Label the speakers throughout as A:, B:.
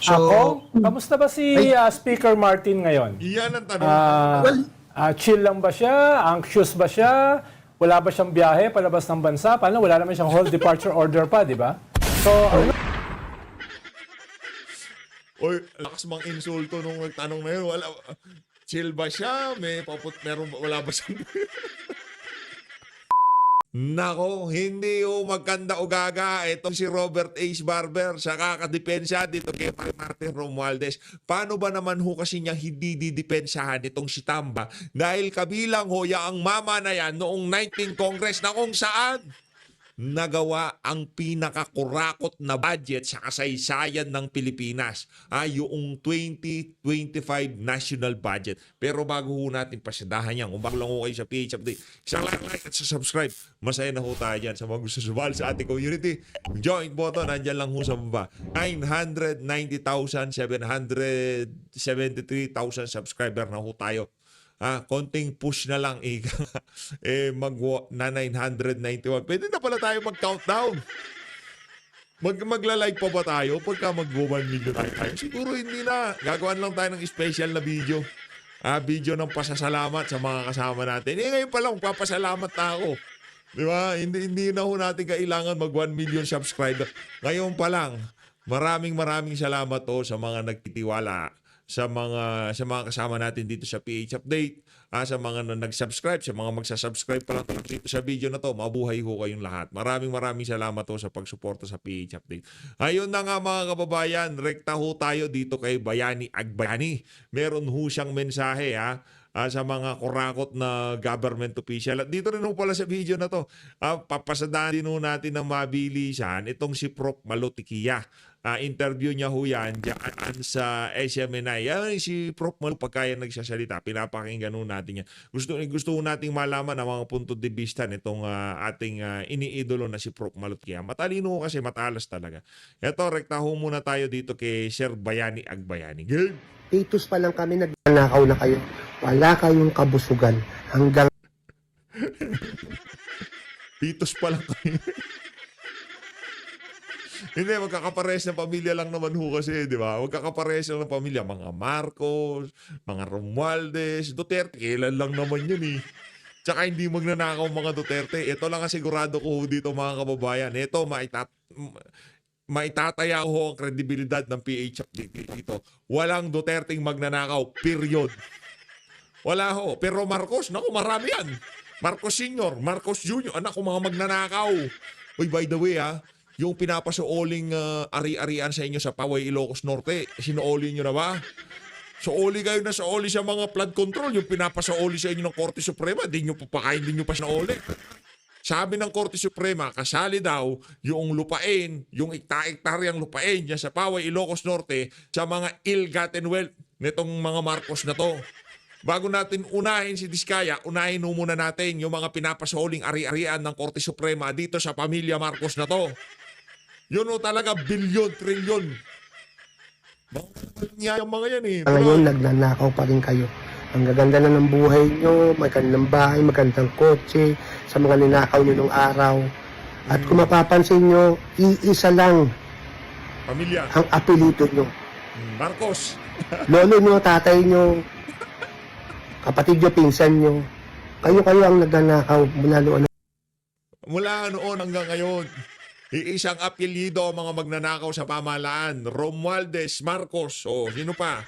A: So,
B: Ako? Kamusta ba si Speaker Martin ngayon?
A: iyan ang tanong.
B: Chill lang ba siya? Anxious ba siya? Wala ba siyang biyahe palabas ng bansa? Paano? Wala naman siyang whole departure order pa, di ba? So,
A: Oy, lakas mang insulto nung nagtanong na yun. Wala, chill ba siya? Wala ba siya? Nako, hindi magkanda o gaga. Itong si Robert H. Barber sa kakadepensa dito kay Martin Romualdez. Paano ba naman kasi niya hindi didepensahan itong si Tamba? Dahil kabilang ang mama na yan noong 19th Congress na kung saan nagawa ang pinakakurakot na budget sa kasaysayan ng Pilipinas. Yung 2025 national budget. Pero bago natin pasadahan yan, kung bago lang kayo sa PH Update, isang like at subscribe. Masaya na tayo dyan sa mga gusto sumali sa ating community. Join button, nandyan lang sa baba. 990,773,000 subscriber na tayo. Konting push na lang na 991. Pwede na pala tayo mag-countdown. Magla-like pa ba tayo pagka mag-1 million tayo? Siguro hindi na. Gagawin lang tayo ng special na video. Video ng pasasalamat sa mga kasama natin. Ngayon pa lang, papasalamat na ako. Di ba? Hindi na natin kailangan mag 1 million subscriber. Ngayon pa lang, maraming salamat sa mga nagtitiwala sa mga kasama natin dito sa PH Update, sa mga nag-subscribe, sa mga magsasubscribe pa lang dito sa video na to, mabuhay kayong lahat. Maraming salamat sa pagsuporta sa PH Update. Ayun na nga mga kababayan, rekta tayo dito kay Bayani Agbayani. Meron siyang mensahe sa mga kurakot na government official. At dito rin pala sa video na to, papasadaan din natin ng mabilisan itong si Prof. Malotikia. Interview niya yan dyan sa SMNI. Yan si Prof. Malo pagkaya nagsasalita. Pinapakinggan natin yan. Gusto nating malaman ang mga punto de vista nitong ating iniidolo na si Prof. Malotikia. Matalino kasi matalas talaga. Ito, rekta muna tayo dito kay Sir Bayani Agbayani. Game!
C: Titus pa lang kami, nagnanakaw na kayo. Wala kayong kabusugan hanggang...
A: Titus pa lang kayo. Hindi, magkakapares ng pamilya lang naman kasi, di ba? Magkakapares lang ng pamilya. Mga Marcos, mga Romualdez, Duterte, kailan lang naman yun eh. Tsaka hindi magnanakaw mga Duterte. Ito lang ang sigurado ko dito mga kababayan. Ito, maitataya ang kredibilidad ng PH dito. Walang Duterteng magnanakaw, period. Wala Pero Marcos, naku, marami yan. Marcos Sr., Marcos Jr., anak ko mga magnanakaw. Uy, by the way yung pinapasooling ari-arian sa inyo sa Paway, Ilocos Norte, sinooli nyo na ba? Sooli kayo na sooli sa mga flood control, yung pinapasooli sa inyo ng Korte Suprema, di nyo papakain, di nyo pa sinooli. Sabi ng Korte Suprema, kasali daw yung lupain, yung ikta-iktaryang lupain dyan sa Paway, Ilocos Norte, sa mga ill-gotten wealth nitong mga Marcos na to. Bago natin unahin si Diskaya, unahin muna natin yung mga pinapasoling ari-arian ng Korte Suprema dito sa pamilya Marcos na to. Yun talaga, bilyon, trilyon. Niya yung mga yan eh.
C: Ngayon, nagnanakaw pa rin kayo. Ang gaganda na ng buhay nyo, magandang bahay, magandang kotse, sa mga ninakaw nyo nung araw. At kung mapapansin nyo, iisa lang
A: Pamilya.
C: ang apelyido nyo.
A: Marcos.
C: Lolo nyo, tatay nyo, kapatid nyo, pinsan nyo. Kayo ang nagnanakaw mula noon.
A: Mula noon hanggang ngayon, iisang apelyido ang mga magnanakaw sa pamahalaan. Romualdez, Marcos, sino pa?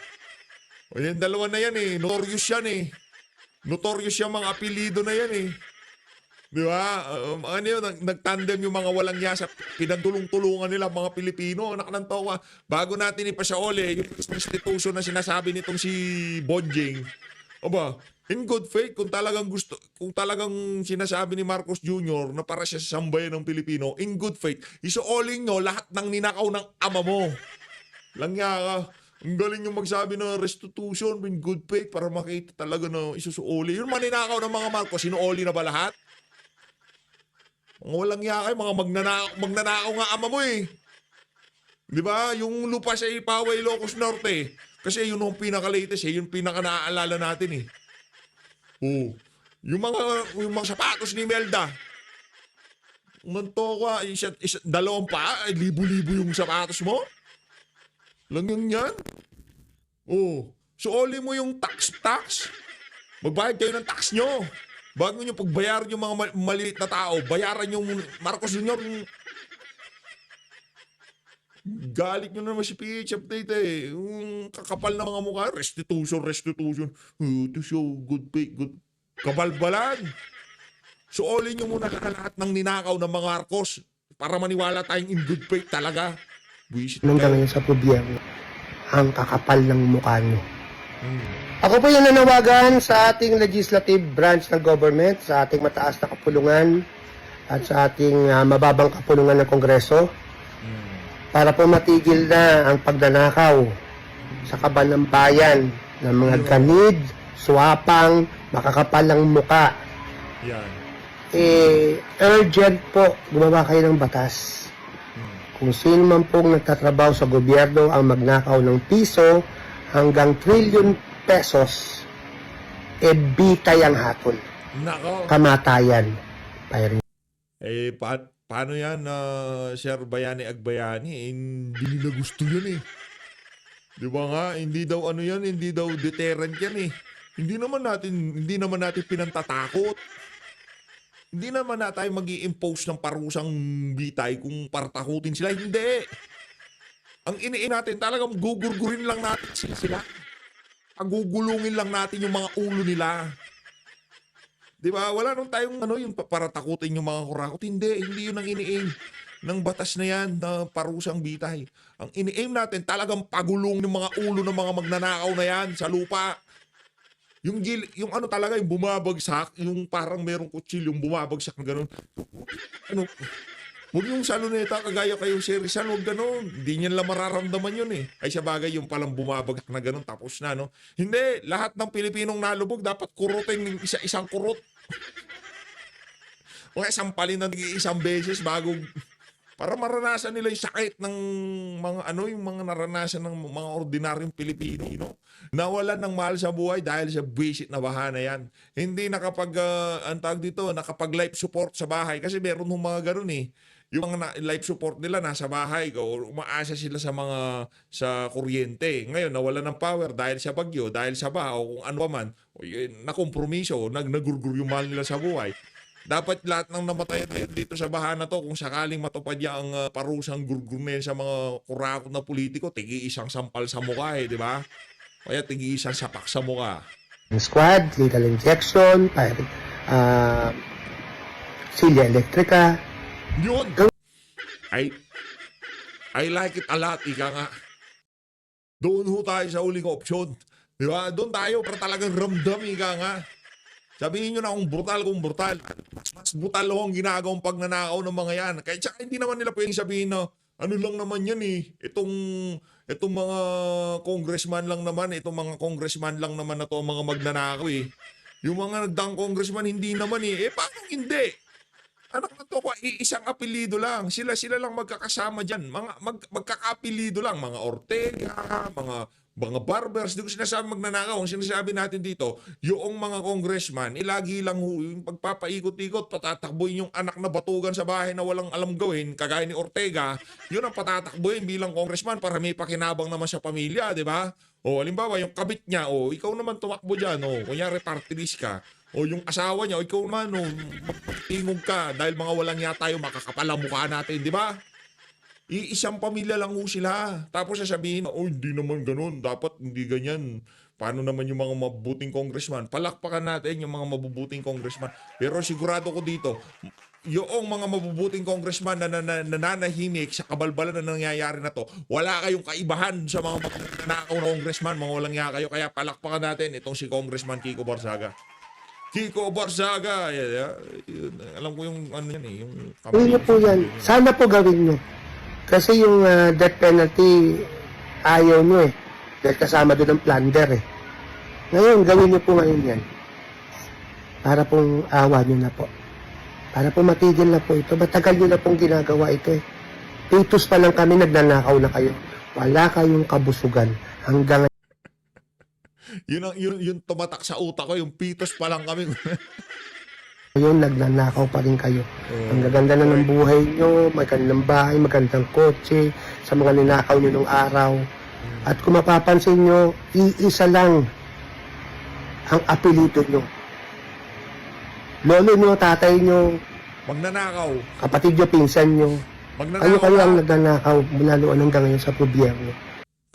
A: Yung dalawa na yan notorious yan Notorious yung mga apelyido na yan Di ba? Nagtandem yung mga walang yasa, pinagtulong-tulungan nila mga Pilipino. Anak ng tawa. Bago natin ipasaole, yung prostitution na sinasabi nitong si Bonjing, in good faith, kung talagang sinasabi ni Marcos Jr. na para siya sa sambayan ng Pilipino, in good faith, isuoling nyo lahat ng ninakaw ng ama mo. Langya ka. Ang galing yung magsabi ng restitution in good faith para makita talaga na isusuoli. Yung maninakaw ng mga Marcos, sinuoli na ba lahat? Mga walang yaka, mga magnanakaw nga ama mo Di ba? Yung lupa sa Paway, Ilocos Norte. Kasi yun ang pinaka-latest yung pinaka-naaalala natin Yung mga sapatos ni Melda. Umanto ka, dalawang pa, libo-libo yung sapatos mo. Lang yan. Oh, suoli mo yung tax. Magbayad kayo ng tax nyo. Bago nyo pagbayaran yung mga maliit na tao, bayaran yung Marcos Jr. Galit nyo naman si PH Update eh. Yung kakapal na mga mukha, restitution. To show good pay, good. Kabalbalan. Suolin nyo muna lahat ng ninakaw ng mga Marcos para maniwala tayong in good faith talaga. Buisit
C: hanggang ngayon sa gobyerno. Ang kakapal ng mukha nyo. Ako po yung nanawagan sa ating legislative branch ng government, sa ating mataas na kapulungan at sa ating mababang kapulungan ng Kongreso para po matigil na ang pagnanakaw sa kaban ng bayan ng mga ganid, swapang, makakapal ng muka.
A: Yan.
C: Urgent po, gumawa kayo ng batas. Kung sino man pong nagtatrabaho sa gobyerno ang magnakaw ng piso hanggang trilyon pesos, bitay ang hatol.
A: Nako.
C: Kamatayan. Firing.
A: Paano yan, Sir Bayani Agbayani? Hindi nila gusto yan eh. Di ba nga? Hindi daw ano yan, hindi daw deterrent yan eh. Hindi naman natin pinantatakot. Hindi naman na tayo mag-i-impose ng parusang bitay kung partakutin sila. Hindi. Ang iniin natin, talagang gugurgurin lang natin sila. Pagugulungin lang natin yung mga ulo nila. Di ba? Wala nung tayong yung para takutin yung mga kurakot. Hindi yun ang iniim ng batas na yan na parusang bitay. Ang iniim natin, talagang pagulong ng mga ulo ng mga magnanakaw na yan sa lupa. Yung talaga, yung bumabagsak, yung parang merong kutsil, yung bumabagsak na gano'n. Huwag yung saluneta, kagaya kayo, Sir Rizal, huwag gano'n. Hindi niyan lang mararamdaman yun eh. Ay, sa bagay, yung palang bumabagsak na gano'n, tapos na, no? Hindi, lahat ng Pilipinong nalubog, dapat kurutin ng isa-isang kurut. O kaya sampalin ng isang beses bago, para maranasan nila yung sakit ng mga yung mga naranasan ng mga ordinaryong Pilipino. Nawalan ng mahal sa buhay dahil sa buwisit na bahana yan. Hindi nakapag-life support sa bahay kasi meron ng mga ganun eh. Yung mga life support nila nasa bahay o umaasa sila sa kuryente. Ngayon nawalan ng power dahil sa bagyo, dahil sa baha o kung ano pa man. Nakompromiso, nagurgur yung mahal nila sa buhay. Dapat lahat ng namatay dito sa baha na to, kung sakaling matupad niya ang parusang gurgur na yan sa mga kurakot na politiko, tigi-isang sampal sa mukha eh, di ba? Kaya tigi-isang sapak sa mukha.
C: Squad, lethal injection, silya elektrika.
A: Yun! I like it a lot, ika nga. Doon ho tayo sa uling option. Di ba? Doon tayo para talagang ramdam, ika nga. Sabihin nyo na kung brutal. Mas brutal ho ang ginagawang pagnanakaw ng mga yan. Kaya tsaka hindi naman nila pwedeng sabihin na ano lang naman yan eh. Itong mga congressman lang naman na to ang mga magnanakaw eh. Yung mga nagdaang congressman hindi naman eh. Paano hindi? Anak na to ko, isang apelido lang. Sila lang magkakasama dyan. Magkakapelido lang. Mga Ortega, mga barbers, di ko sinasabi magnanakaw. Ang sinasabi natin dito, yung mga congressman, lagi lang yung pagpapaikot-ikot, patatakboyin yung anak na batugan sa bahay na walang alam gawin, kagaya ni Ortega, yun ang patatakboyin bilang congressman para may pakinabang naman sa pamilya, di ba? O, halimbawa, yung kabit niya, ikaw naman tumakbo dyan, kunyari party list ka, o yung asawa niya, ikaw naman, magtingog ka, dahil mga walang yata yung makakapala mukha natin, di ba? Isang pamilya lang ho sila. Tapos sasabihin, hindi naman ganun. Dapat hindi ganyan. Paano naman yung mga mabubuting congressman? Palakpakan natin yung mga mabubuting congressman. Pero sigurado ko dito, yung mga mabubuting congressman na nananahimik sa kabalbalan na nangyayari na to, wala kayong kaibahan sa mga magnanakaw na congressman. Mga walang nga kayo. Kaya palakpakan natin itong si Congressman Kiko Barzaga. Kiko Barzaga. Alam ko yung ano yan eh.
C: Gawin niyo po yan. Sana po gawin niyo. Kasi yung death penalty, ayaw nyo eh. Dahil kasama doon ang plunder eh. Ngayon, gawin nyo po ngayon yan. Para pong awa nyo na po. Para po matigil na po ito. Matagal nyo na pong ginagawa ito eh. Pitos pa lang kami, nagnanakaw na kayo. Wala kayong kabusugan. Hanggang
A: yun tumatak sa utak ko, yung pitos pa lang kami.
C: ngayon, nagnanakaw pa rin kayo. Ang gaganda na ng buhay nyo, magandang bahay, magandang kotse, sa mga ninakaw nyo nung araw. At kung mapapansin nyo, iisa lang ang apelido nyo. Lolo nyo, tatay nyo,
A: Magnanakaw.
C: kapatid nyo, pinsan nyo.
A: Magnanakaw
C: Kayo
A: ka.
C: ang nagnanakaw mula noon hanggang ngayon sa gobyerno.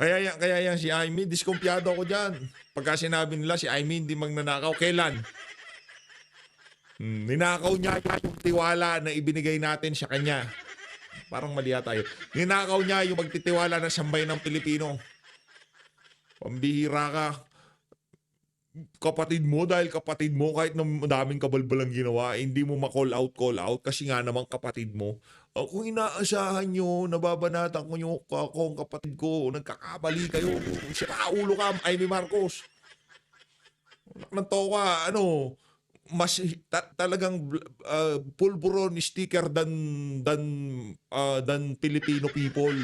A: Kaya yan si Aimee, diskumpiyado ako dyan. Pagka sinabi nila si Aimee hindi magnanakaw, kailan? Ninakaw niya yung tiwala na ibinigay natin sa kanya. Parang mali tayo. Ninakaw niya yung magtitiwala na sambay ng Pilipino. Pambihira ka. Kapatid mo, dahil kapatid mo, kahit na madaming kabalbalang ginawa, hindi mo ma-call out kasi nga naman kapatid mo. Kung inaasahan nyo, nababanatan ko nyo ako ang kapatid ko, nagkakabali kayo, siraulo ka, Aimee Marcos. Nang toka, mas talagang pulburon sticker than Filipino people.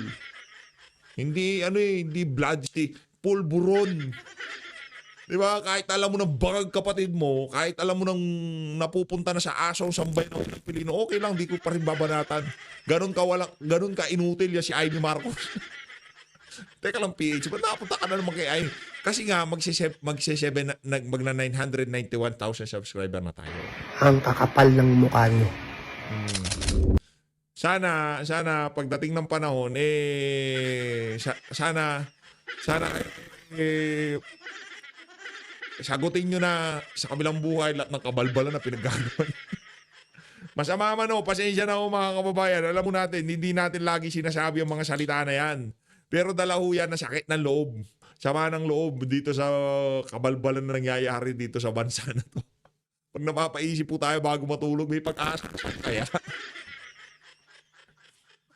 A: Hindi hindi blood stick, pulburon. 'Di ba? Kahit alam mo ng bangag kapatid mo, kahit alam mo nang napupunta na sa aso sambay ng Pilipino, okay lang, di ko pa rin babanatan. Ganun ka inutil ya si Aimee Marcos. Teka lang, PH, ba't nakapunta ka na naman kay Aimee? Kasi nga, magna 991,000 subscriber na tayo.
C: Ang kakapal ng mukha nyo.
A: Sana pagdating ng panahon, sana, sagutin nyo na sa kabilang buhay lahat ng kabalbalan na pinaggagawa. Masama man pasensya na mga kababayan. Alam mo natin, hindi natin lagi sinasabi ang mga salita na yan. Pero dala ho yan na sakit ng loob. Sama ng loob dito sa kabalbalan na nangyayari dito sa bansa na to. Pag napapaisip po tayo bago matulog, may pag-asa kaya.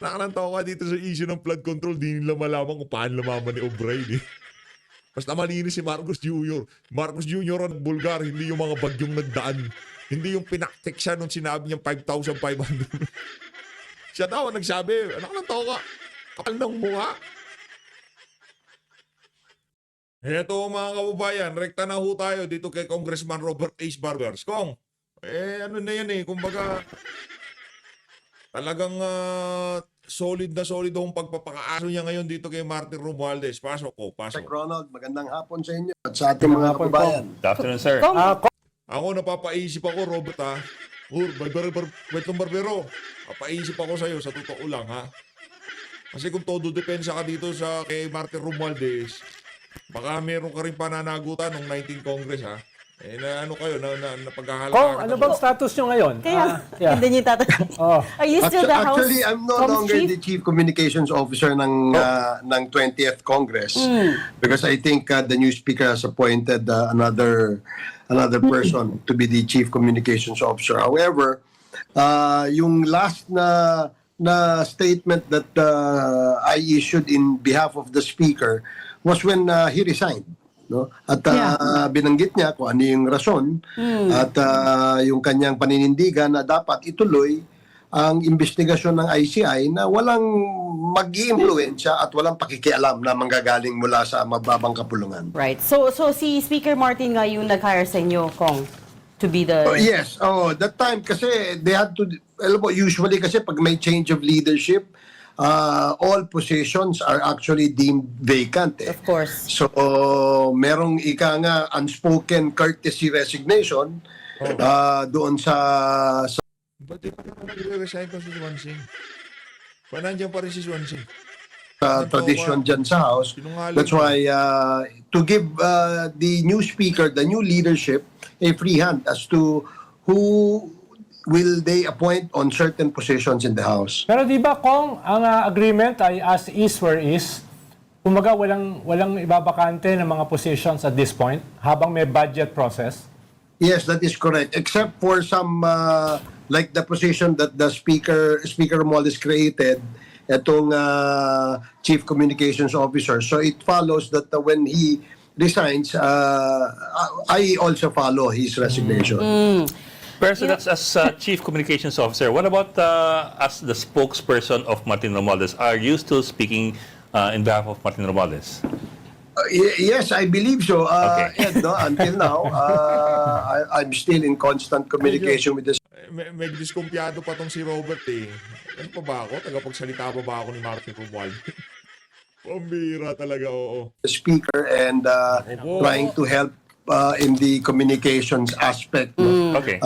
A: Nakalantaw ka dito sa issue ng flood control, di nila malaman kung paano lumaman ni O'Brien eh. Basta malinis si Marcos Jr. Marcos Jr. ang bulgar, hindi yung mga bagyong nagdaan. Hindi yung pinaktik siya nung sinabi niyang 5,500. Siya daw ang nagsabi, nakalantaw ka, kapal ng mukha. Eto mga kababayan, rekta na ho tayo dito kay Congressman Robert H. Barbers. Kong, ano na yan kumbaga, talagang solid ang pagpapakaaso niya ngayon dito kay Martin Romualdez. Pasok ko, pasok.
D: Ronald, magandang hapon sa inyo at sa ating mga kababayan.
E: Good afternoon, sir.
A: Ako napapaisip ako, Robert ha. Wetong Barbero, napaisip ako sa'yo, sa totoo lang ha. Kasi kung todo depensa ka dito sa kay Martin Romualdez, baka meron ka rin pananagutan ng 19 Congress ha. Kayo, napaghahalata.
B: Kung ano bang status nyo ngayon?
F: Kaya,
B: Yeah.
F: hindi niyo tatanong.
B: Oh.
F: Are you still the House
D: Actually, I'm no
F: Comms
D: longer
F: Chief?
D: the Chief Communications Officer ng 20th Congress because I think the new Speaker has appointed another person to be the Chief Communications Officer. However, yung last na statement that I issued in behalf of the Speaker was when he resigned. No? At binanggit niya kung ano yung rason at yung kanyang paninindigan na dapat ituloy ang investigasyon ng ICI na walang mag-iimpluwensya at walang pakikialam na manggagaling mula sa mababang kapulungan.
F: Right. So si Speaker Martin nga yung nag-hire sa inyo, Kong, to be the...
D: Yes. That time kasi they had to, alam mo, usually kasi pag may change of leadership, all positions are actually deemed vacant.
F: Of course.
D: So, merong nga unspoken courtesy resignation doon sa
A: Ba't di pa naman nag-resign ko si Swansing? Nandiyan pa rin si Swansing.
D: tradition dyan sa House.
A: Sinungaling.
D: That's why to give the new speaker, the new leadership, a free hand as to who will they appoint on certain positions in the House.
B: Pero di ba kung ang agreement ay as is where is, kumaga walang ibabakante ng mga positions at this point habang may budget process?
D: Yes, that is correct. Except for some like the position that the Speaker Romualdez created, itong Chief Communications Officer. So it follows that when he resigns, I also follow his resignation.
E: Pero so that's as Chief Communications Officer. What about as the spokesperson of Martin Romualdez? Are you still speaking in behalf of Martin Romualdez?
D: Yes, I believe so.
E: Okay.
D: Ed, no, until now, I'm still in constant communication with the
A: May diskumpiyado pa tong si Robert eh. Ano pa ba ako? Tagapagsalita pa ba ako ni Martin Romualdez? Pambira talaga, oo.
D: the speaker and trying to help in the communications aspect. No?
E: Okay.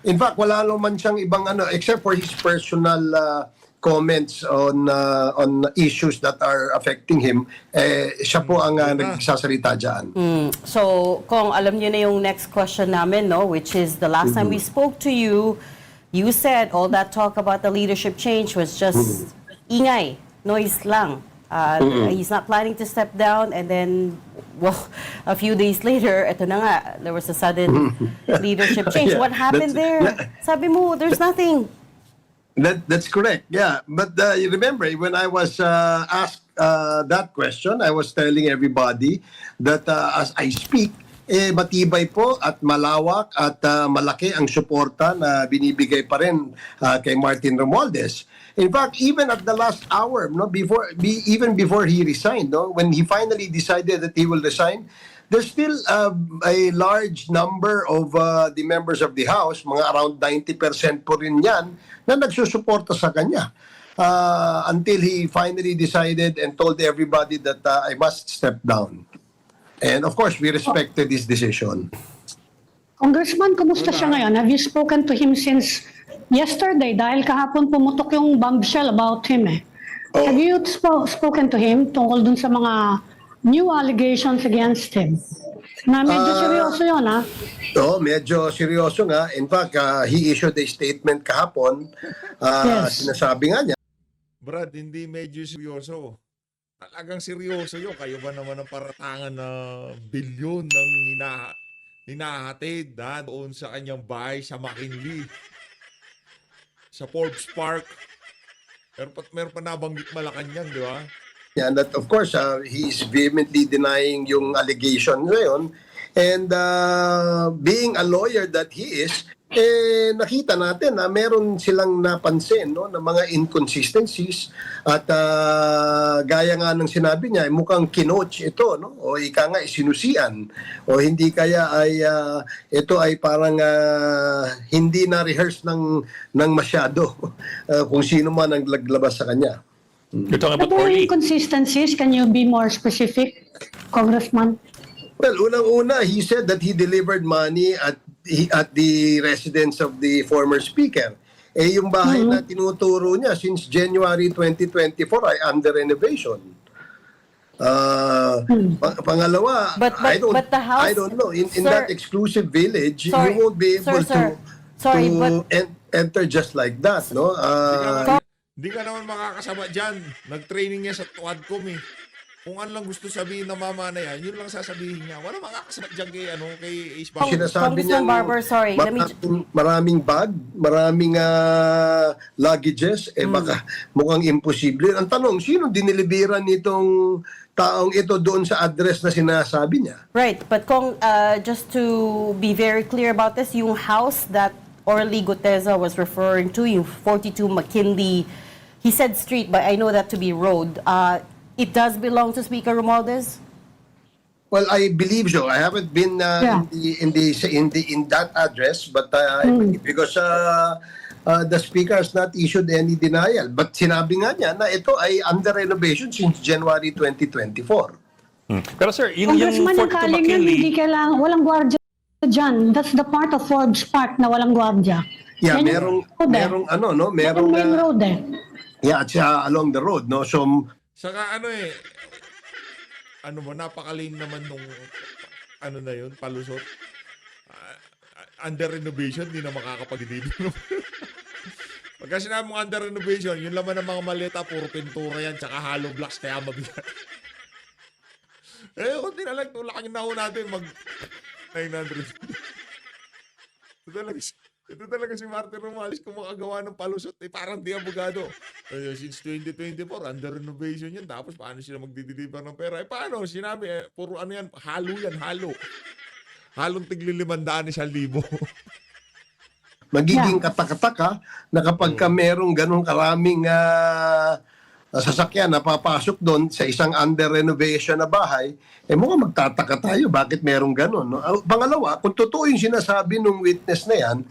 D: In fact, wala naman siyang ibang except for his personal comments on issues that are affecting him. Siya po ang nagsasalita dyan.
F: So, Kong, alam niyo na yung next question namin, no? Which is the last time we spoke to you, you said all that talk about the leadership change was just ingay, noise lang. He's not planning to step down, and then, well, a few days later, eto na nga, there was a sudden leadership change.
D: Yeah,
F: What happened there? Sabi mo, there's nothing.
D: That's correct. Yeah, but you remember when I was asked that question, I was telling everybody that as I speak, matibay po at malawak at malaki ang suporta na binibigay pa rin kay Martin Romualdez. In fact, even at the last hour, no, even before he resigned, no, when he finally decided that he will resign, there's still a large number of the members of the House, mga around 90% po rin yan, na nagsusuporta sa kanya. Until he finally decided and told everybody that I must step down. And of course, we respected his decision.
G: Congressman, kumusta siya ngayon? Have you spoken to him since yesterday? Dahil kahapon pumutok yung bombshell about him eh. Have you spoken to him tungkol dun sa mga new allegations against him? Na medyo seryoso yun, ha?
D: Medyo seryoso nga. In fact, he issued a statement kahapon.
G: Yes.
D: Sinasabi nga niya,
A: Brad, hindi medyo seryoso. Talagang seryoso yun. Kayo ba naman ang paratangan na bilyon ng hinahatid doon sa kanyang bahay sa McKinley? Sa Forbes Park. Meron pa nabanggit Malacanang, di ba?
D: and that of course, he's vehemently denying yung allegation ngayon. And being a lawyer that he is, nakita natin na meron silang napansin, no, na mga inconsistencies at gaya nga ng sinabi niya, mukhang kinoch ito, no, o ika nga sinusian, o hindi kaya ay ito ay parang hindi na-rehearse ng masyado kung sino man ang naglabas sa kanya.
E: You're talking
G: But
E: about
G: there are
E: Orly.
G: inconsistencies. Can you be more specific, Congressman?
D: Well, unang-una, he said that he delivered money at the residence of the former speaker. Yung bahay na tinuturo niya since January 2024 ay under renovation. Pangalawa,
F: But the house-
D: I don't know. In
F: Sir-
D: that exclusive village,
F: Sorry,
D: you won't be able
F: sir. Sorry, but-
D: enter just like that, no?
A: Hindi ka naman makakasama dyan. Nag-training niya sa Quadcom eh. Kung ano lang gusto sabihin ng mama na yan, yun lang sasabihin niya. Wala makakasama dyan kay Ace Bang.
D: Sinasabi niya
F: Congressman Barber, sorry, let me
D: maraming bag, maraming luggages, baka mukhang imposible. Ang tanong, sino diniliberan nitong taong ito doon sa address na sinasabi niya?
F: Right, but Kong, just to be very clear about this, yung house that Orly Guteza was referring to, yung 42 McKinley, he said street, but I know that to be road. It does belong to Speaker Romualdez?
D: Well, I believe so. I haven't been
G: Yeah.
D: in that address, but because the speaker has not issued any denial. But sinabi nga niya na ito ay under renovation since January 2024.
E: Pero sir, yung
G: Congressman, ang
E: 42
G: kaling yan, hindi
E: McKinley,
G: kailangan, walang gwardya dyan. That's the part of Forbes Park na walang gwardya.
D: Yeah,
G: Yan yung road eh.
D: merong ano no,
G: Yan
D: merong
G: yung main road eh.
D: yeah, at along the road, no. So
A: Saka napakalim naman nung na yun, palusot. Under renovation, di na makakapag-deliver. Pagka sinabi mong under renovation, yung laman ng mga maleta, puro pintura yan, tsaka hollow blocks, kaya mabigat. Kunti na lang, tulak yung naho natin, mag 900. Ito talaga si Martin Romualdez kung makagawa ng palusot, parang di abogado. Since 2024, under renovation yan. Tapos paano sila magdi-deliver ng pera? Paano? Sinabi, puro ano yan, halo yan, halo. Halong tigli 500,000.
D: magiging katakataka na kapag ka merong ganong karaming sasakyan na papasok doon sa isang under renovation na bahay, mukhang magtataka tayo bakit merong ganon. No? Pangalawa, kung totoo yung sinasabi ng witness na yan,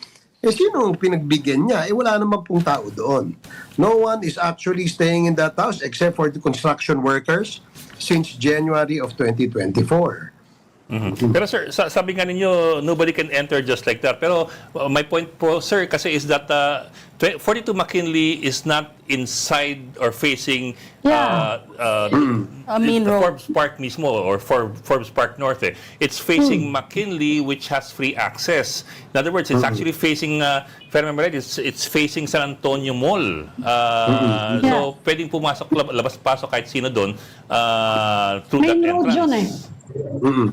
D: sino ang pinagbigyan niya? Wala naman pong tao doon. No one is actually staying in that house except for the construction workers since January of 2024.
E: Pero sir, sabi nga ninyo, nobody can enter just like that. Pero my point po, sir, kasi is that 42 McKinley is not inside or facing
G: Yeah.
F: Main road.
E: Forbes Park mismo or Forbes Park North. It's facing McKinley, which has free access. In other words, it's actually facing, if I remember right, it's facing San Antonio Mall. So, pwedeng pumasok, labas-pasok kahit sino doon through
G: Main
E: that
G: road
E: entrance.
G: yun eh.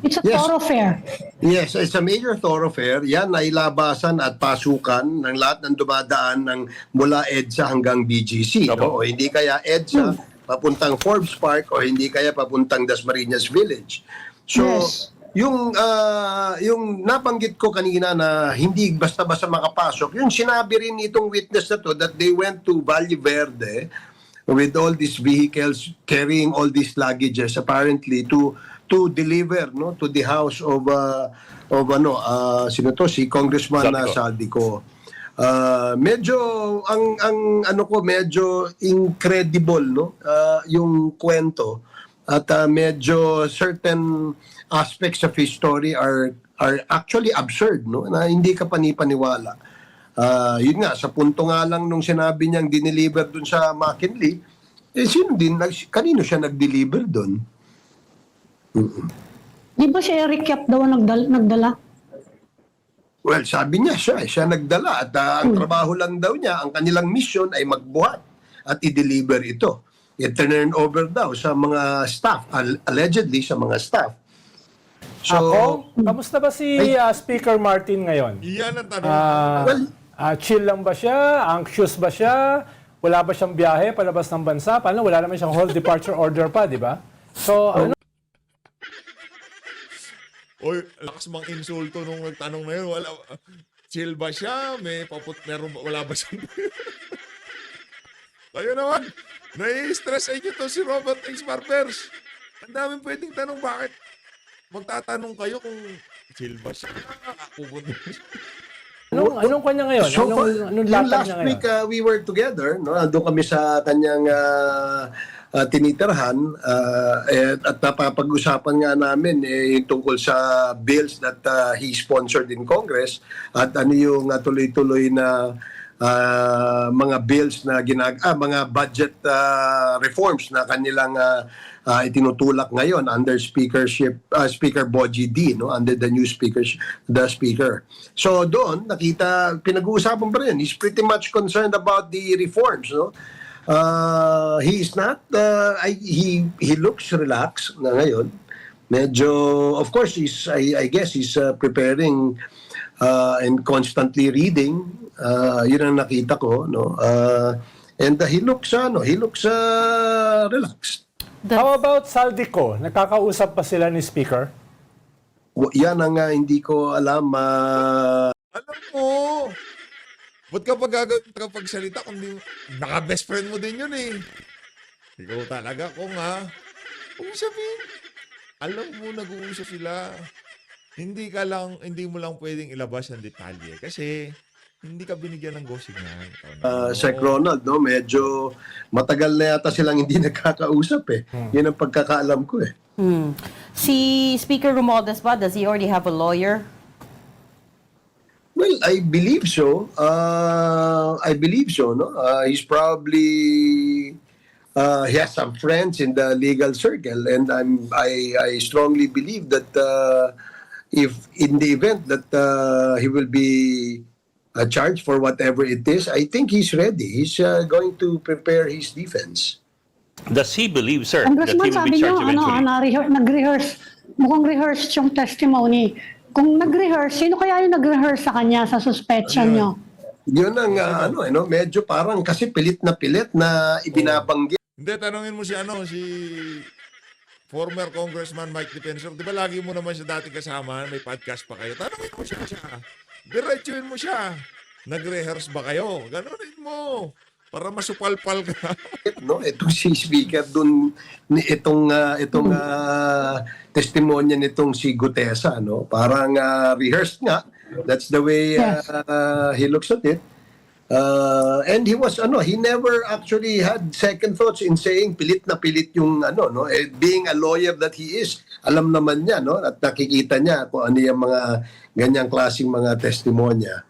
G: It's a
D: Yes.
G: thoroughfare.
D: Yes, it's a major thoroughfare. Yan ay labasan at pasukan ng lahat ng dumadaan ng mula EDSA hanggang BGC. No? O hindi kaya EDSA papuntang Forbes Park o hindi kaya papuntang Dasmariñas Village. So,
G: Yes.
D: yung nabanggit ko kanina na hindi basta-basta makapasok, yung sinabi rin itong witness na to that they went to Valle Verde with all these vehicles carrying all these luggages apparently to deliver to the house of sino to, si Congressman Saldico. Medyo ang ano ko medyo incredible yung kwento at medyo certain aspects of his story are actually absurd na hindi ka panipaniwala. Yun nga sa punto nga lang nung sinabi niyang dineliver dun sa McKinley, kanino siya nag-deliver dun?
G: Di ba si Eric Yap daw ang nagdala?
D: Well, sabi niya siya nagdala at ang trabaho lang daw niya, ang kanilang mission ay magbuhat at i-deliver ito. I-turn over daw sa mga staff, allegedly sa mga staff. So,
B: Kamusta ba si Speaker Martin ngayon?
A: Iyan ang tanong.
B: Chill lang ba siya? Anxious ba siya? Wala ba siyang biyahe palabas ng bansa? Paano? Wala naman siyang whole departure order pa, di ba? So, ano?
A: Oy, lakas mang insulto nung nagtanong na yun. Wala, chill ba siya? Wala ba siyang... Kayo naman, nai-stress sa inyo to si Robert X. Barbers. Ang daming pwedeng tanong, bakit? Magtatanong kayo kung chill ba siya? Pupunta siya.
B: Anong kanya ngayon?
D: So,
B: Anong
D: yung
B: latag
D: last
B: niya ngayon?
D: week we were together, doon kami sa kanyang tinitirhan at napapag-usapan nga namin yung tungkol sa bills that he sponsored in Congress at ano yung tuloy-tuloy na mga bills na mga budget reforms na kanilang itinutulak ngayon under Speaker Boji D, under the new the speaker. So doon pinag-uusapan pa rin. He's pretty much concerned about the reforms, he is not he looks relaxed na ngayon. Medyo of course I guess he's preparing and constantly reading. Yun ang nakita ko, and he looks relaxed.
B: How about Saldico? Nakakausap pa sila ni Speaker?
D: Yan ang hindi ko alam.
A: Alam mo, ba't ka pagsalita kung naka-best friend mo din yun eh. Ikaw talaga kung sabihin, alam mo nag-uusap sila. Hindi mo lang pwedeng ilabas ang detalye kasi hindi ka binigyan ng go signal.
D: Sec Ronald, medyo matagal na yata silang hindi nagkakausap eh. Yan ang pagkakaalam ko eh.
F: Si Speaker Romualdez ba, does he already have a lawyer?
D: Well, I believe so. No? He's probably he has some friends in the legal circle, and I strongly believe that if in the event that he will be charged for whatever it is, I think he's ready. He's going to prepare his defense.
E: Does he believe, sir, that he
G: Congressman,
E: will
G: sabi
E: be
G: niyo,
E: charged eventually?
G: nag-rehearse. Mukhang rehearse yung testimony. Kung nag-rehearse, sino kaya yung nag-rehearse sa kanya sa suspension niyo?
D: Yun ang medyo parang kasi pilit na ibinabanggit.
A: Hindi, tanongin mo si former Congressman Mike Defensor. Di ba lagi mo naman siya dati kasama, may podcast pa kayo. Tanongin mo siya. Diretsuin mo siya. Nag-rehearse ba kayo? Ganunin mo. Para masupalpal ka.
D: Itong si Speaker dun, itong testimonya nitong si Gutesa, parang rehearsed nga. That's the way
G: Yes.
D: he looks at it. And he was he never actually had second thoughts in saying pilit na pilit yung being a lawyer that he is, alam naman niya at nakikita niya kung ano yung mga ganyang klaseng mga testimonya.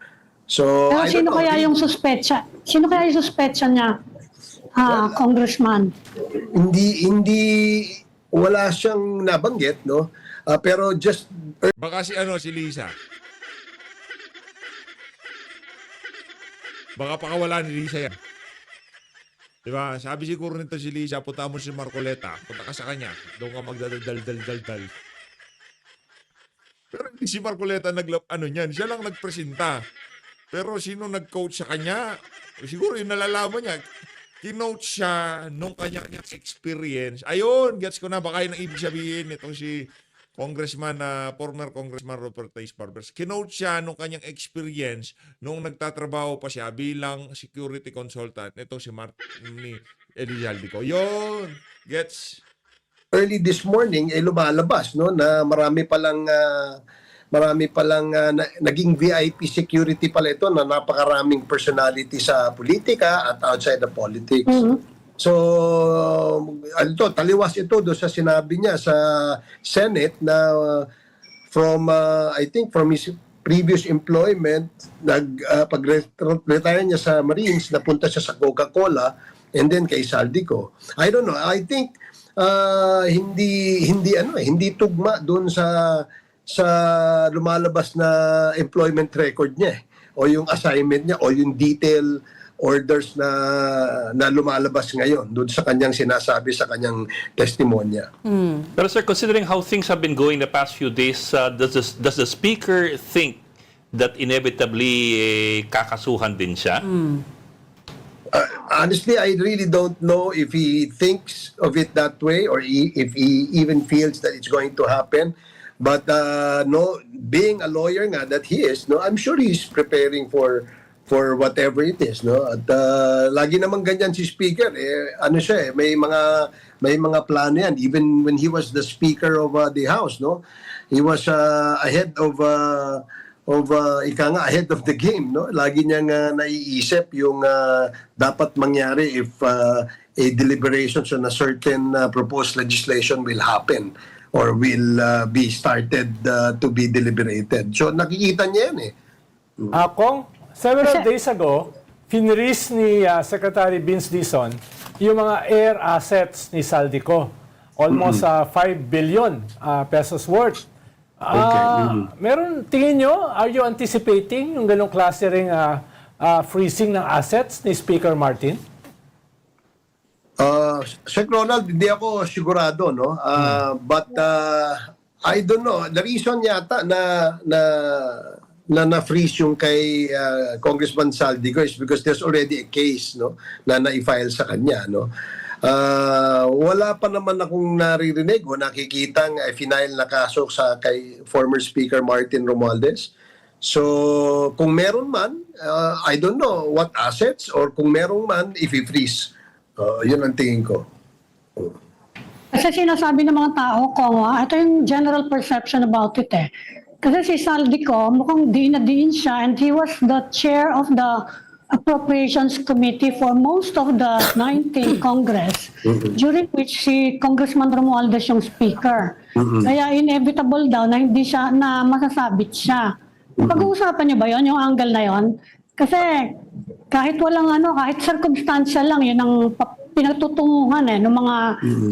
D: So
G: Pero
D: I don't
G: sino
D: know.
G: kaya yung suspecha? Sino kaya yung suspecha niya, Congressman?
D: Hindi wala siyang nabanggit, no? Pero just
A: Baka si Lisa. Baka pakawala ni Lisa yan. Diba? Sabi siguro nito si Lisa, punta mo si Marcoleta. Punta ka sa kanya. Doon ka magdadal-dal-dal-dal. Pero hindi si Marcoleta niyan. Siya lang nagpresenta. Pero sino nag-coach sa kanya? Siguro yung nalalaman niya. Kinote siya nung kanyang experience. Ayun, gets ko na. Baka yun ang ibig sabihin itong si former Congressman Robert Tays Barbers. Kinote siya nung kanyang experience nung nagtatrabaho pa siya bilang security consultant. Itong si ni Elizalde ko. Yun, gets.
D: early this morning lumalabas na marami palang naging VIP security pala ito na napakaraming personality sa politika at outside the politics. So taliwas ito do sa sinabi niya sa Senate na from I think from his previous employment pag-retire niya sa Marines napunta siya sa Coca-Cola and then kay Saldico. I don't know. I think hindi tugma doon sa lumalabas na employment record niya o yung assignment niya o yung detail orders na lumalabas ngayon doon sa kanyang sinasabi sa kanyang testimonya.
E: Pero sir, considering how things have been going the past few days, does the speaker think that inevitably kakasuhan din siya?
D: Honestly, I really don't know if he thinks of it that way or if he even feels that it's going to happen. But no, being a lawyer nga that he is, I'm sure he's preparing for whatever it is, At lagi namang ganyan si speaker, may mga plano yan. Even when he was the speaker of the House, he was ahead of ahead of the game, Lagi niyang naiisip yung dapat mangyari if a deliberations on a certain proposed legislation will happen or will be started to be deliberated. So nakikita niya yan
B: Kong, several days ago, finreeze ni Secretary Vince Dizon yung mga air assets ni Saldico. Almost 5 billion pesos worth. Meron, tingin nyo, are you anticipating yung ganong klase ring freezing ng assets ni Speaker Martin?
D: Sir Ronald, hindi ako sigurado, but I don't know. The reason yata na freeze yung kay Congressman Saldico is because there's already a case, na na-file sa kanya, Wala pa naman akong naririnig o nakikitang final na kaso sa kay former Speaker Martin Romualdez. So, kung meron man, I don't know what assets or kung meron man, if i-freeze. Yun ang tingin ko.
G: Kasi sinasabi ng mga tao ko, ito yung general perception about it Kasi si Saldico, mukhang diin na diin siya and he was the chair of the Appropriations Committee for most of the 19th Congress, during which si Congressman Romualdez yung speaker. Kaya inevitable daw na hindi siya, na masasabit siya. Pag-uusapan niyo ba yon yung angle na yon? Kasi kahit walang kahit circumstantial lang, yun ang pinagtutunguhan ng mga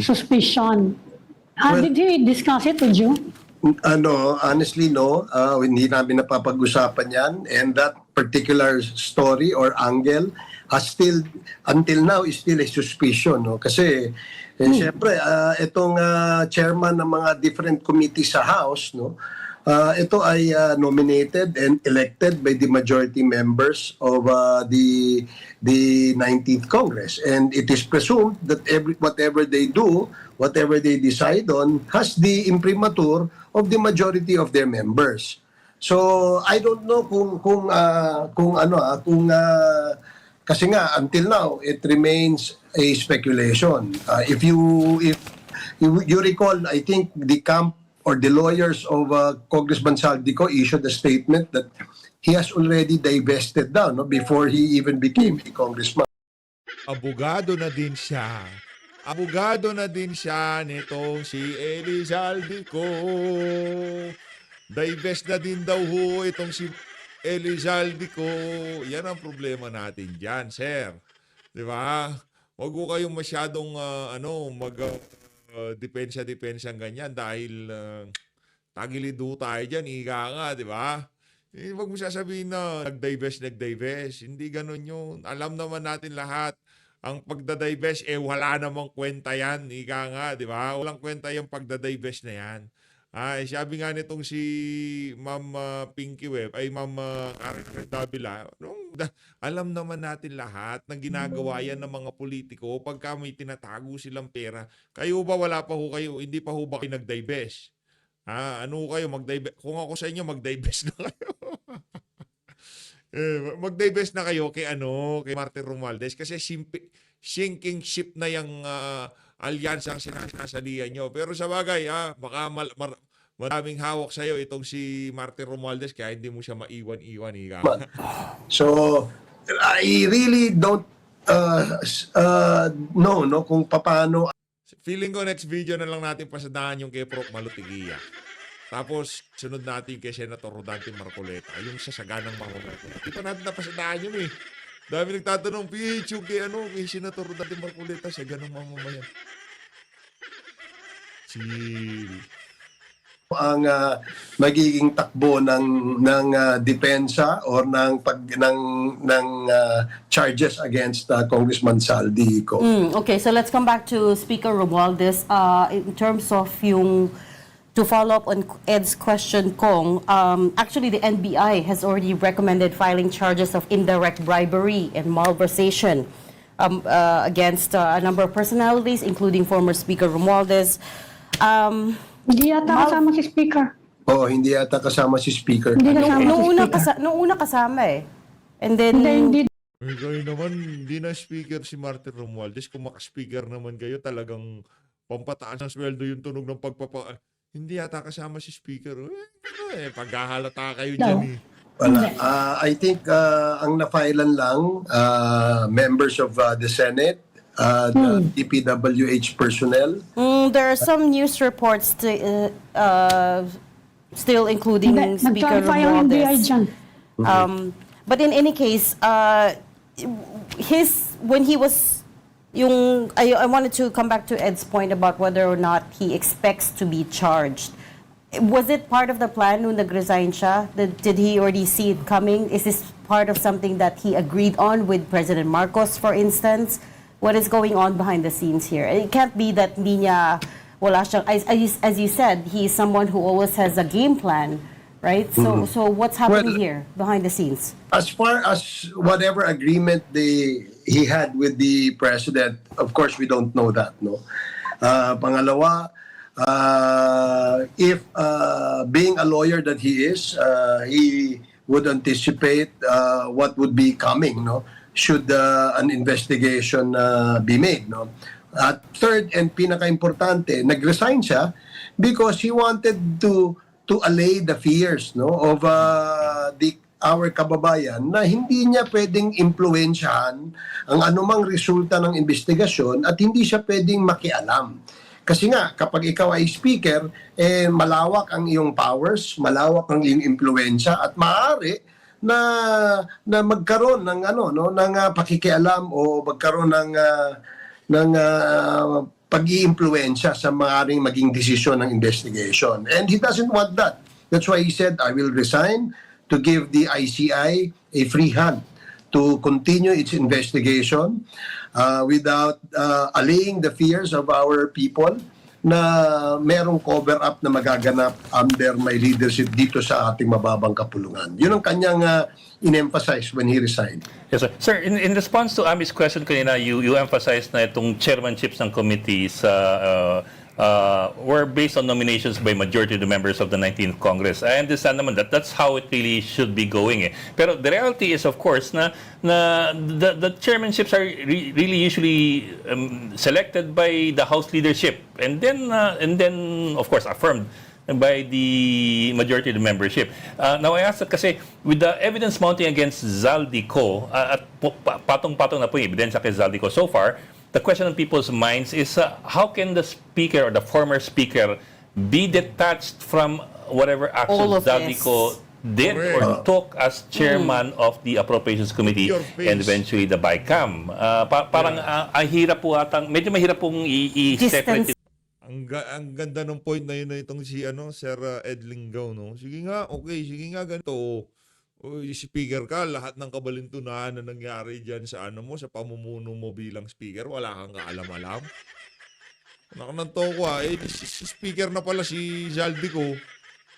G: suspicion. Did he discuss it with you?
D: Honestly, no. Hindi namin napapag-usapan yan. And that particular story or angle has still, until now, is still a suspicion. Kasi, siyempre, itong chairman ng mga different committees sa House, ito ay nominated and elected by the majority members of the 19th Congress. And it is presumed that whatever they do, whatever they decide on, has the imprimatur of the majority of their members. So I don't know kasi nga until now it remains a speculation. If you recall, I think the camp or the lawyers of Congressman Saldico issued a statement that he has already divested down, no, before he even became a congressman.
A: Abogado na din siya. Abogado na din siya nitong si Elizalde ko. Divest na din daw ho itong si Elizalde ko. Yan ang problema natin dyan, sir. Di ba? Huwag ko kayong masyadong depensa ganyan dahil tagilido tayo dyan, ika nga, di ba? Huwag mo sasabihin na nag-divest. Hindi ganun yun. Alam naman natin lahat. Ang pagdadivest, wala namang kwenta yan. Ika nga, di ba? Walang kwenta yung pagdadivest na yan. Sabi nga nitong si Ma'am Pinky Web, ay Ma'am Karen Davila, alam naman natin lahat na ginagawa yan ng mga politiko pagka may tinatago silang pera. Kayo ba wala pa ho kayo, hindi pa ho ba kayo nag-divest? Ano kayo, mag-divest? Kung ako sa inyo, mag-divest na kayo. Mag-divest na kayo kay Martin Romualdez kasi sinking ship na yung alyansa ang sinasalihan nyo. Pero sa bagay, baka maraming hawak sa'yo itong si Martin Romualdez kaya hindi mo siya maiwan-iwan.
D: So, I really don't know kung paano.
A: Feeling ko next video na lang natin pasadahan yung kay Prof. Malutigia. Tapos, sunod natin kay Senator Rodante Marcoleta. Yung sasaganang Marcoleta. Di pa natin napasadahan yun eh. Dami nagtatanong, PH, yung kay Senator Rodante Marcoleta, saganang mamamayan. Chill.
D: Ang magiging takbo ng depensa or ng charges against Congressman Saldico.
F: Okay, so let's come back to Speaker Romualdez. In terms of to follow up on Ed's question, Kong, actually the NBI has already recommended filing charges of indirect bribery and malversation against a number of personalities, including former Speaker Romualdez.
G: Hindi yata kasama si Speaker.
D: Hindi yata kasama si Speaker.
G: Hindi kasama si Speaker.
F: Nung una kasama eh. And then,
G: Hindi.
A: Kayo naman, hindi na speaker si Martin Romualdez. Kung maka-speaker naman kayo, talagang pampataas ng sweldo yung tunog ng hindi yata kasama si speaker. Paghahalata kayo dyan eh.
D: Wala. I think ang na-filean lang, members of the Senate, the DPWH personnel.
F: there are some news reports still including Speaker
G: Nag-clarify ang NBI
F: Romualdez.
G: dyan.
F: But in any case, when he was I wanted to come back to Ed's point about whether or not he expects to be charged. Was it part of the plan nung nag-resign siya? Did he already see it coming? Is this part of something that he agreed on with President Marcos, for instance? What is going on behind the scenes here? It can't be that wala siyang, as you said, he is someone who always has a game plan, right? So what's happening here behind the scenes?
D: As far as whatever agreement he had with the president, of course we don't know that, no. Pangalawa, if being a lawyer that he is, he would anticipate what would be coming, no, should an investigation be made, no. At third and pinaka-importante, nag-resign siya because he wanted to allay the fears, no, of our kababayan na hindi niya pwedeng impluwensyahan ang anumang resulta ng investigasyon at hindi siya pwedeng makialam. Kasi nga, kapag ikaw ay speaker, malawak ang iyong powers, malawak ang iyong impluwensya at maaari na magkaroon ng ng pakikialam o magkaroon ng pag-iimpluwensya sa maaaring maging desisyon ng investigation. And he doesn't want that. That's why he said, I will resign to give the ICI a free hand to continue its investigation without allaying the fears of our people na merong cover-up na magaganap under my leadership dito sa ating mababang kapulungan. Yun ang kanyang in-emphasize when he resigned.
E: Yes, sir. Sir, in response to Ami's question kanina, you emphasized na itong chairmanships ng committees were based on nominations by majority of the members of the 19th Congress. I understand naman that's how it really should be going. Pero the reality is, of course, na the chairmanships are really usually selected by the House leadership and then of course affirmed by the majority of the membership. Now I ask that kasi with the evidence mounting against Zaldico, at patong-patong na po yung ebidensya kay Zaldico so far, the question on people's minds is how can the speaker or the former speaker be detached from whatever
F: All
E: actions
F: of
E: Zaldico did or took as chairman of the Appropriations Committee
A: Your face.
E: and eventually the BICAM? Parang ang hirap po atang, medyo mahirap pong i-separate.
A: Ang ganda ng point na yun na itong si Sir Ed Lingaw, no? Sige nga, okay, sige nga ganito. O, speaker ka, lahat ng kabalintunahan na nangyari diyan sa sa pamumuno mo bilang speaker, wala kang kaalam-alam. Nakananto ko si speaker na pala si Zaldico.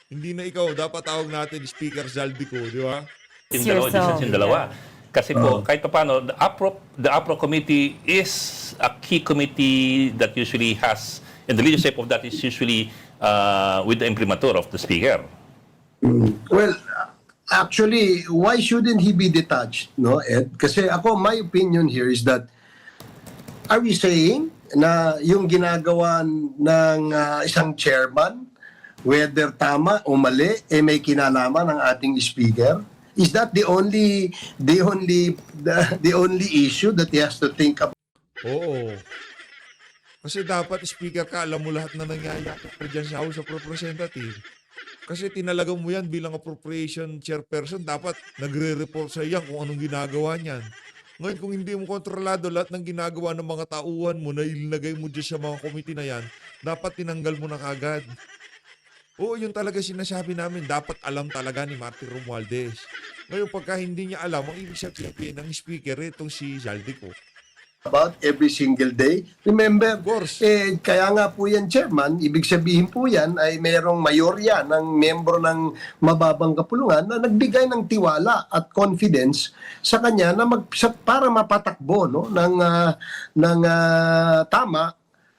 A: Hindi na ikaw, dapat tawag natin speaker Zaldico, di ba?
E: Yung dalawa,
F: yourself.
E: yung dalawa. Kasi po, kahit pa paano, the APRO committee is a key committee that usually has, and the leadership of that is usually with the imprimatur of the speaker.
D: Well, actually, why shouldn't he be detached, no, Ed? Kasi my opinion here is that, are we saying na yung ginagawa ng isang chairman, whether tama o mali, may kinalaman ng ating speaker? Is that the only issue that he has to think about?
A: Oo. Kasi dapat speaker ka, alam mo lahat na nangyayari dyan sa House of Representatives. Kasi tinalagang mo yan bilang appropriation chairperson, dapat nagre-report sa iyan kung anong ginagawa niyan. Ngayon, kung hindi mo kontrolado lahat ng ginagawa ng mga tauhan mo na ilagay mo dyan sa mga committee na yan, dapat tinanggal mo na kagad. Oo, yun talaga sinasabi namin. Dapat alam talaga ni Martin Romualdez. Ngayon, pagka hindi niya alam, ang ibig sabihin ng speaker, itong si Zaldico.
D: About every single day. Remember,
A: Of course.
D: Kaya nga po yan, Chairman, ibig sabihin po yan ay mayroong mayorya ng membro ng mababang kapulungan na nagbigay ng tiwala at confidence sa kanya na para mapatakbo ng tama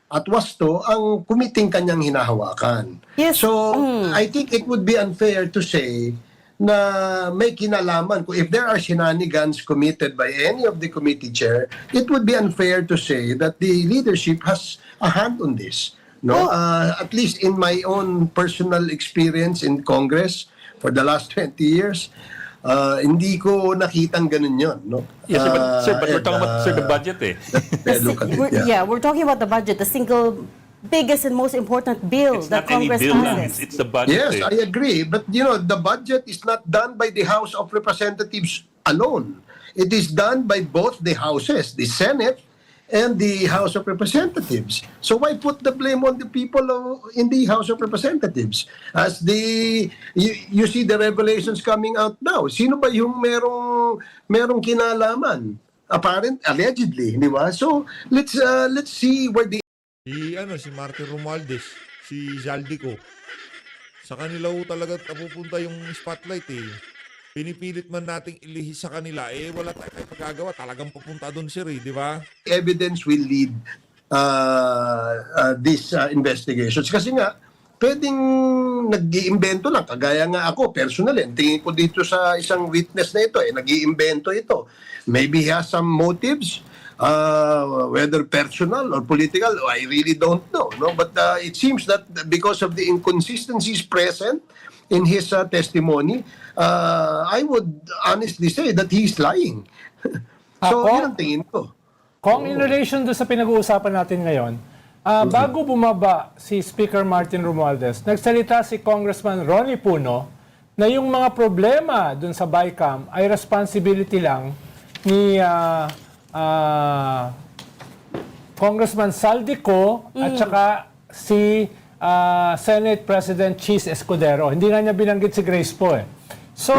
D: at wasto ang kumiting kanyang hinahawakan.
F: Yes.
D: So, I think it would be unfair to say na may kinalaman. If there are shenanigans committed by any of the committee chair, it would be unfair to say that the leadership has a hand on this. No, at least in my own personal experience in Congress for the last 20 years, hindi ko nakitang ganun yun. No?
E: Yes, but we're talking about the budget eh.
D: Look at it, yeah.
F: We're talking about the budget, the single biggest and most important bill
E: It's
F: that
E: not any
F: Congress
E: bill lang,
F: passes.
E: it's the budget.
D: Yes,
E: eh.
D: I agree. But, the budget is not done by the House of Representatives alone. It is done by both the houses, the Senate and the House of Representatives. So why put the blame on the people in the House of Representatives? As you see the revelations coming out now. Sino ba yung merong kinalaman? Allegedly, di ba? So let's see where the
A: Si Martin Romualdez, si Zaldico. Sa kanila talaga napupunta yung spotlight eh. Pinipilit man nating ilihis sa kanila, wala tayong magagawa. Talagang papunta doon sir di ba?
D: evidence will lead these investigations. Kasi nga, pwedeng nag-iimbento lang. Kagaya nga ako, personally, tingin ko dito sa isang witness na ito, nag-iimbento ito. Maybe he has some motives, whether personal or political, I really don't know. No? But it seems that because of the inconsistencies present in his testimony, I would honestly say that he's lying. So,
B: Ako?
D: yun ang tingin ko.
B: Kung in relation doon sa pinag-uusapan natin ngayon, bago bumaba si Speaker Martin Romualdez, nagsalita si Congressman Ronnie Puno na yung mga problema doon sa BICAM ay responsibility lang ni Congressman Zaldico at saka si Senate President Cheese Escudero. Hindi na niya binanggit si Grace po eh. So,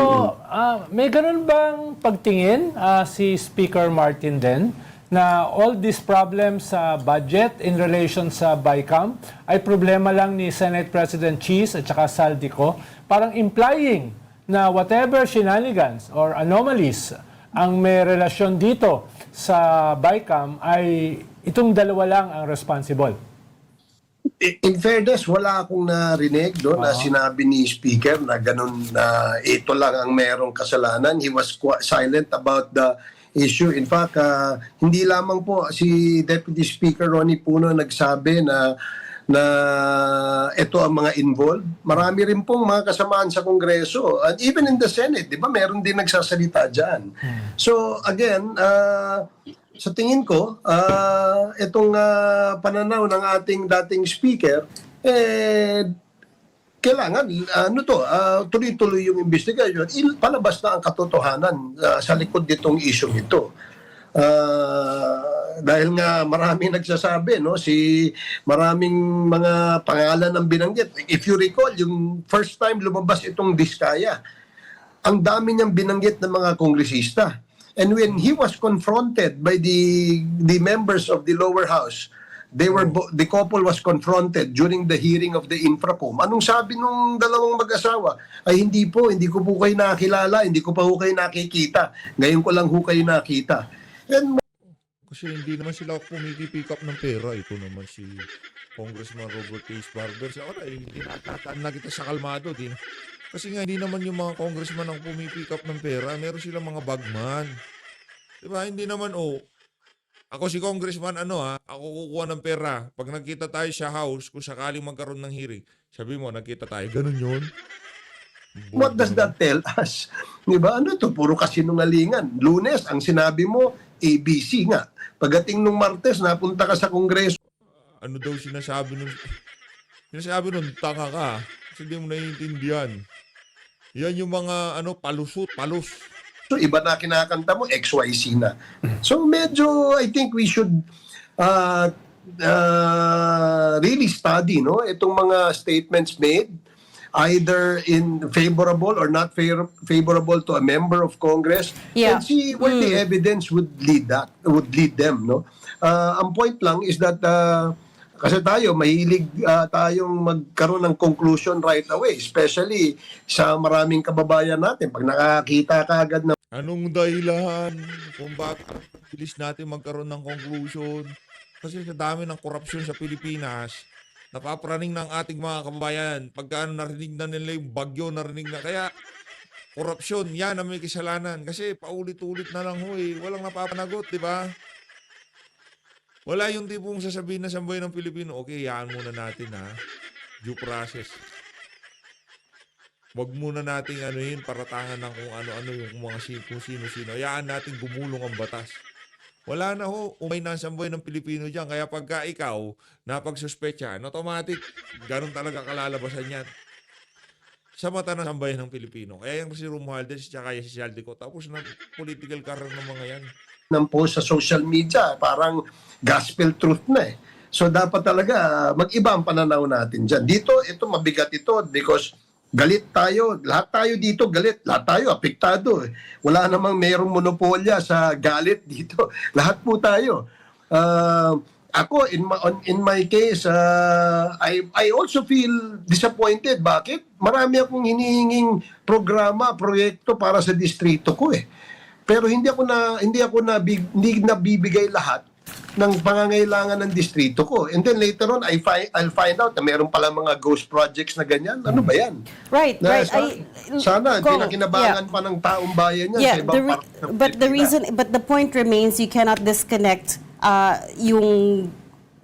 B: may ganun bang pagtingin si Speaker Martin din na all these problems sa budget in relation sa BICAM ay problema lang ni Senate President Cheese at saka Zaldico, parang implying na whatever shenanigans or anomalies ang may relasyon dito sa BICAM ay itong dalawa lang ang responsible.
D: In fairness, wala akong narinig doon na sinabi ni Speaker na ganun na ito lang ang merong kasalanan. He was silent about the issue. In fact, hindi lamang po si Deputy Speaker Ronnie Puno nagsabi na na ito ang mga involved. Marami rin pong mga kasamaan sa Kongreso. And even in the Senate, di ba, meron din nagsasalita dyan. So, again, sa tingin ko, itong pananaw ng ating dating speaker, kailangan, tuloy-tuloy yung investigation. Palabas na ang katotohanan sa likod nitong issue ito. Dahil nga maraming nagsasabi, no, maraming mga pangalan ang binanggit. If you recall, yung first time lumabas itong Diskaya, ang dami niyang binanggit ng mga kongresista. And when he was confronted by the members of the lower house, the couple was confronted during the hearing of the Infracom. Anong sabi nung dalawang mag-asawa? Ay hindi ko po kayo nakilala, hindi ko pa po kayo nakikita. Ngayon ko lang po kayo nakita. And
A: Kasi hindi naman sila pumipipick up ng pera. Ito naman si Congressman Robert H. Barber. Sa tinatataan na kita sa kalmado. Kasi nga hindi naman yung mga congressman ang pumipick up ng pera. Meron silang mga bagman. Diba? Hindi naman, ako si congressman, ako kukuha ng pera. Pag nagkita tayo sa house, kung sakaling magkaroon ng hearing, sabi mo, nagkita tayo. Ganun yun.
D: what does that tell us? Diba? Ano to? Puro kasinungalingan. Lunes, ang sinabi mo, ABC nga. Pagdating nung Martes, napunta ka sa Kongreso.
A: Ano daw sinasabi nun? Sinasabi nun, tanga ka. Kasi hindi mo naiintindihan. Yan yung mga palus.
D: So, iba na kinakanta mo, XYZ na. So, medyo, I think we should really study, no? Itong mga statements made, either in favorable or not favorable to a member of Congress, and see where the evidence would lead them, no? Ang point lang is that kasi tayo mahilig tayong magkaroon ng conclusion right away, especially sa maraming kababayan natin pag nakakita ka agad na
A: Anong dahilan kung bakit bilis natin magkaroon ng conclusion? Kasi sa dami ng korupsyon sa Pilipinas, napapraning ng ating mga kababayan. Pagka narinig na nila yung bagyo, narinig na. Kaya, korupsyon, yan ang may kasalanan. Kasi paulit-ulit na lang walang napapanagot, di ba? Wala yung tipong sasabihin na sambayan ng Pilipino, okay, yaan muna natin due process. Wag muna nating paratangan ng kung ano-ano yung mga kung sino-sino. Hayaan natin gumulong ang batas. Wala na umay na ang sambayan ng Pilipino dyan. Kaya pagka ikaw napagsuspetsa, automatic, ganun talaga kalalabasan yan. Sa mata ng sambayan ng Pilipino. Kaya yung si Romualdez at si Saldico, tapos na political career ng mga yan.
D: ng post sa social media, parang gospel truth na eh. So dapat talaga mag-iba ang pananaw natin dyan. Dito, ito mabigat ito because galit tayo. Lahat tayo dito galit. Lahat tayo apektado. Wala namang mayroong monopolya sa galit dito. Lahat po tayo. Ako, in my case, I also feel disappointed. Bakit? Marami akong hinihinging programa, proyekto para sa distrito ko eh. Pero hindi nabibigay lahat ng pangangailangan ng distrito ko. And then later on, I'll find out na meron pala mga ghost projects na ganyan. Ano ba yan?
F: Right,
D: Na,
F: right.
D: sana pinakinabangan pa ng taong bayan yan sa ibang parte ng Pilipinas.
F: But the point remains, you cannot disconnect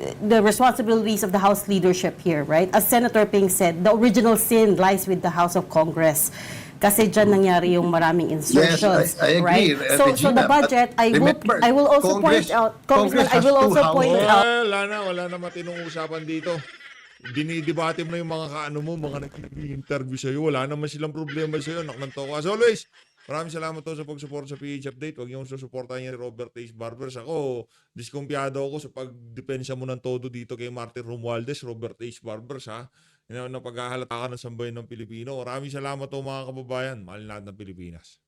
F: the responsibilities of the House leadership here, right? As Senator Ping said, the original sin lies with the House of Congress. Kasi dyan nangyari yung maraming insertions,
D: Yes, I agree,
F: right? So
D: Regina,
F: the budget,
D: but remember,
F: I will also point out, Congressman, I will also point out.
A: Wala na matinong usapan dito. Dinidebate mo na yung mga kaano mo, mga nag-interview sa'yo. Wala naman silang problema sa'yo. Naknanto ka. As always, maraming salamat to sa pag-support sa PH Update. Huwag niyong susuportahan niya ni Robert H. Barbers. Ako, diskumpiyado ako sa pagdepensa mo ng todo dito kay Martin Romualdez, Robert H. Barbers, ha? Na paghahalata ka ng sambayan ng Pilipino. Maraming salamat to mga kababayan. Mahal natin ng Pilipinas.